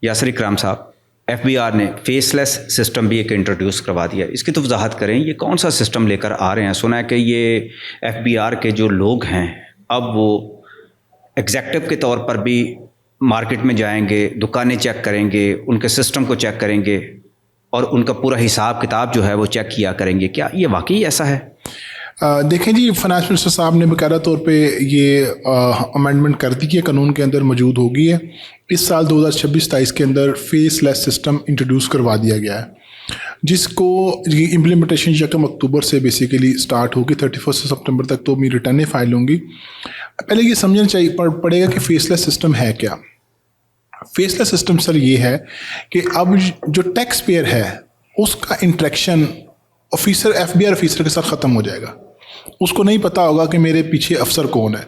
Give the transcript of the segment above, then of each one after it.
यासिर इकराम साहब, FBR ने faceless system भी एक इंट्रोड्यूस करवा दिया, इसकी तो वजाहत करें, ये कौन सा सिस्टम लेकर आ रहे हैं? सुना है कि ये FBR के जो लोग हैं अब वो एग्जेक्टिव के तौर पर भी मार्केट में जाएंगे, दुकानें चेक करेंगे, उनके सिस्टम को चेक करेंगे और उनका पूरा हिसाब किताब जो है वो चेक किया करेंगे। क्या ये वाकई ऐसा है? देखें जी, फाइनेंस मिनिस्टर साहब ने बाकायदा तौर पे ये अमेंडमेंट कर दी कि कानून के अंदर मौजूद होगी है। इस साल 2026-27 के अंदर फेसलेस सिस्टम इंट्रोड्यूस करवा दिया गया है, जिसको इम्प्लीमेंटेशन 1 अक्टूबर से बेसिकली स्टार्ट होगी, 31 सितंबर तक तो मेरी रिटर्नें फाइल होंगी। पहले ये समझना चाहिए पड़ेगा कि फेसलेस सिस्टम है क्या। फेसलेस सिस्टम सर ये है कि अब जो टैक्स पेयर है उसका इंटरेक्शन ऑफिसर FBR ऑफिसर के साथ ख़त्म हो जाएगा। उसको नहीं पता होगा कि मेरे पीछे अफसर कौन है।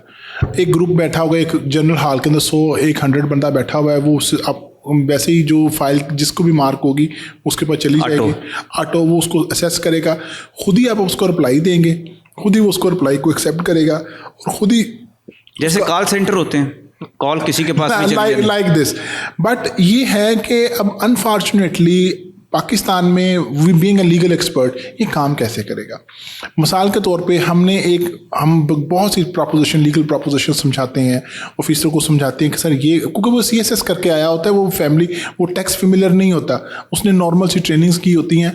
एक ग्रुप बैठा होगा, एक जनरल हाल के अंदर 100-100 बंदा बैठा हुआ है, वो वैसे ही जो फाइल जिसको भी मार्क होगी उसके पास चली जाएगी, ऑटो वो उसको असेस करेगा, खुद ही आप उसको रिप्लाई देंगे, खुद ही वो उसको रिप्लाई को एक्सेप्ट करेगा और खुद ही, जैसे कॉल सेंटर होते हैं, कॉल किसी के पास लाइक दिस। बट ये है कि अब अनफॉर्चुनेटली पाकिस्तान में we being a legal expert ये काम कैसे करेगा। मिसाल के तौर पे हम बहुत सी लीगल प्रोपोजिशन समझाते हैं, ऑफिसर को समझाते हैं कि सर ये, क्योंकि वो CSS करके आया होता है, वो टैक्स फेमिलियर नहीं होता, उसने नॉर्मल सी ट्रेनिंग्स की होती हैं,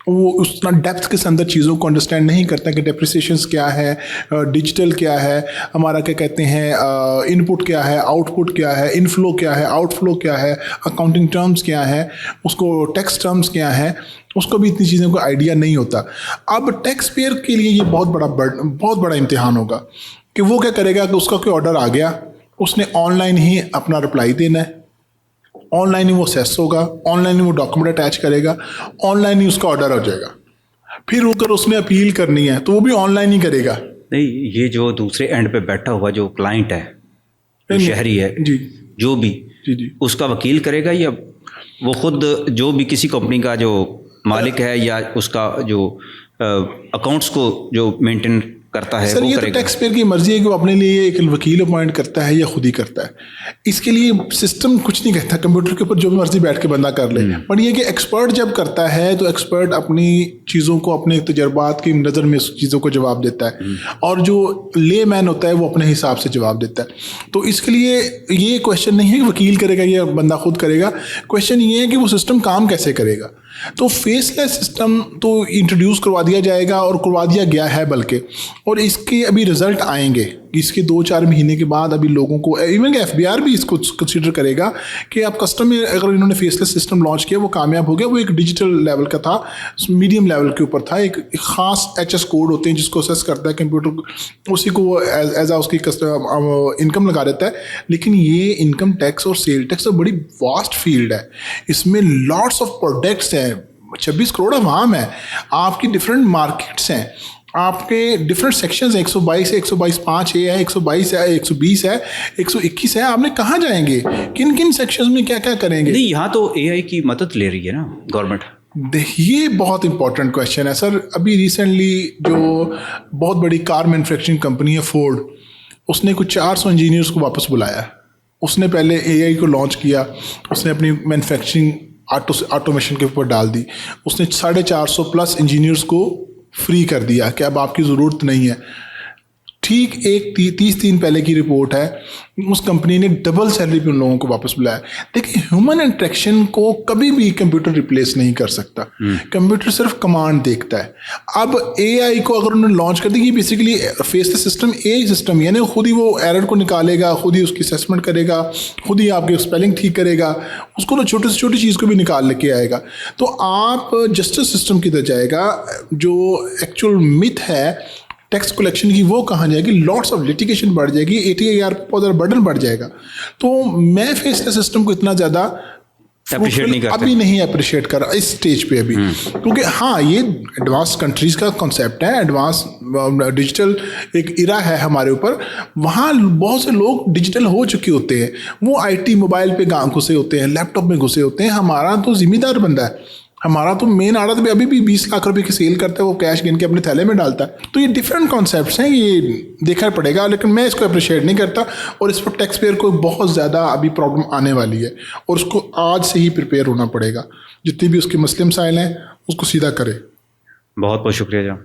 वो उतना डेप्थ के अंदर चीज़ों को अंडरस्टैंड नहीं करता कि डेप्रिसिएशंस क्या है, डिजिटल क्या है, हमारा क्या कहते हैं, इनपुट क्या है, आउटपुट क्या है, इनफ्लो क्या है, आउटफ्लो क्या है, अकाउंटिंग टर्म्स क्या है, उसको टैक्स टर्म्स क्या है, उसको भी इतनी चीज़ों को आइडिया नहीं होता। अब टैक्स पेयर के लिए ये बहुत बड़ा इम्तिहान होगा कि वो क्या करेगा कि उसका कोई ऑर्डर आ गया, उसने ऑनलाइन ही अपना रिप्लाई देना है, ऑनलाइन ही वो सेस होगा, ऑनलाइन ही वो डॉक्यूमेंट अटैच करेगा, ऑनलाइन ही उसका ऑर्डर हो जाएगा। फिर अगर उसने अपील करनी है तो वो भी ऑनलाइन ही करेगा। नहीं, ये जो दूसरे एंड पे बैठा हुआ जो क्लाइंट है, जो शहरी है जी, जो भी जी, उसका वकील करेगा या वो खुद जो भी किसी कंपनी का जो मालिक है या उसका जो अकाउंट्स को जो मेंटेन करता है सर, वो ये करेगा? तो टैक्स पेयर की मर्जी है कि वो अपने लिए एक वकील अपॉइंट करता है या खुद ही करता है। इसके लिए सिस्टम कुछ नहीं कहता, कंप्यूटर के ऊपर जो मर्जी बैठ के बंदा कर ले। पर ये कि एक्सपर्ट जब करता है तो एक्सपर्ट अपनी चीज़ों को, अपने तजर्बात की नज़र में उस चीज़ों को जवाब देता है, और जो ले मैन होता है वो अपने हिसाब से जवाब देता है। तो इसके लिए ये क्वेश्चन नहीं है कि वकील करेगा या बंदा खुद करेगा, क्वेश्चन ये है कि वो सिस्टम काम कैसे करेगा। तो फेसलेस सिस्टम तो इंट्रोड्यूस करवा दिया जाएगा और करवा दिया गया है बल्कि, और इसके अभी रिजल्ट आएंगे इसके 2-4 महीने के बाद। अभी लोगों को इवन FBR भी इसको कंसिडर करेगा कि आप कस्टम में अगर इन्होंने फेसलेस सिस्टम लॉन्च किया, वो कामयाब हो गया, वो एक डिजिटल लेवल का था, मीडियम लेवल के ऊपर था, एक ख़ास HS कोड होते हैं जिसको असेस करता है कंप्यूटर, उसी को वो एज उसकी इनकम लगा देता है। लेकिन ये इनकम टैक्स और सेल टैक्स तो बड़ी वास्ट फील्ड है, इसमें लॉट्स ऑफ प्रोडक्ट्स हैं, 26 करोड़ अवाम है, आपकी डिफरेंट मार्केट्स हैं, आपके डिफरेंट सेक्शंस हैं, 122 है, 122(5)(a) है, 122 है, 120 है, 121 है। आपने कहाँ जाएंगे, किन किन सेक्शंस में क्या क्या करेंगे? नहीं, यहाँ तो AI की मदद ले रही है ना गवर्नमेंट। ये बहुत इंपॉर्टेंट क्वेश्चन है सर। अभी रिसेंटली जो बहुत बड़ी कार मैन्युफैक्चरिंग कंपनी है फोर्ड, उसने कुछ 400 इंजीनियर्स को वापस बुलाया। उसने पहले AI को लॉन्च किया, उसने अपनी मैन्युफैक्चरिंग ऑटोमेशन के ऊपर डाल दी, उसने 450+ इंजीनियर्स को फ्री कर दिया कि अब आपकी ज़रूरत नहीं है। ठीक एक 30 दिन पहले की रिपोर्ट है, उस कंपनी ने डबल सैलरी पे उन लोगों को वापस बुलाया। देखिए, ह्यूमन इंटरेक्शन को कभी भी कंप्यूटर रिप्लेस नहीं कर सकता, कंप्यूटर सिर्फ कमांड देखता है। अब AI को अगर उन्होंने लॉन्च कर दी, ये basically faceless system AI system, यानी खुद ही वो एरर को निकालेगा, खुद ही उसकी असेसमेंट करेगा, खुद ही आपके स्पेलिंग ठीक करेगा, उसको ना छोटी से छोटी चीज़ को भी निकाल लेके आएगा। तो आप जस्टिस सिस्टम की तरह जाएगा, जो एक्चुअल मिथ है टैक्स कलेक्शन की वो कहाँ जाएगी, लॉट्स ऑफ लिटिगेशन बढ़ जाएगी, ATR पर बर्डन बढ़ जाएगा। तो मैं फेसलेस सिस्टम को इतना ज़्यादा अभी नहीं अप्रिशिएट कर रहा इस स्टेज पे अभी, क्योंकि हाँ, ये एडवांस कंट्रीज़ का कॉन्सेप्ट है, एडवांस डिजिटल एक इरा है हमारे ऊपर, वहाँ बहुत से लोग डिजिटल हो चुके होते हैं, वो IT मोबाइल पे घुसे होते हैं, लैपटॉप में घुसे होते हैं। हमारा तो जिम्मेदार बंदा है, हमारा तो मेन आड़त भी अभी भी 20 लाख रुपए की सेल करता है, वो कैश गिन के अपने थैले में डालता है। तो ये डिफरेंट कॉन्सेप्ट्स हैं, ये देखना पड़ेगा, लेकिन मैं इसको अप्रिशिएट नहीं करता। और इस पर टैक्स पेयर को बहुत ज़्यादा अभी प्रॉब्लम आने वाली है और उसको आज से ही प्रिपेयर होना पड़ेगा। जितनी भी उसके मसले मसाइल हैं उसको सीधा करे। बहुत बहुत शुक्रिया जनाब।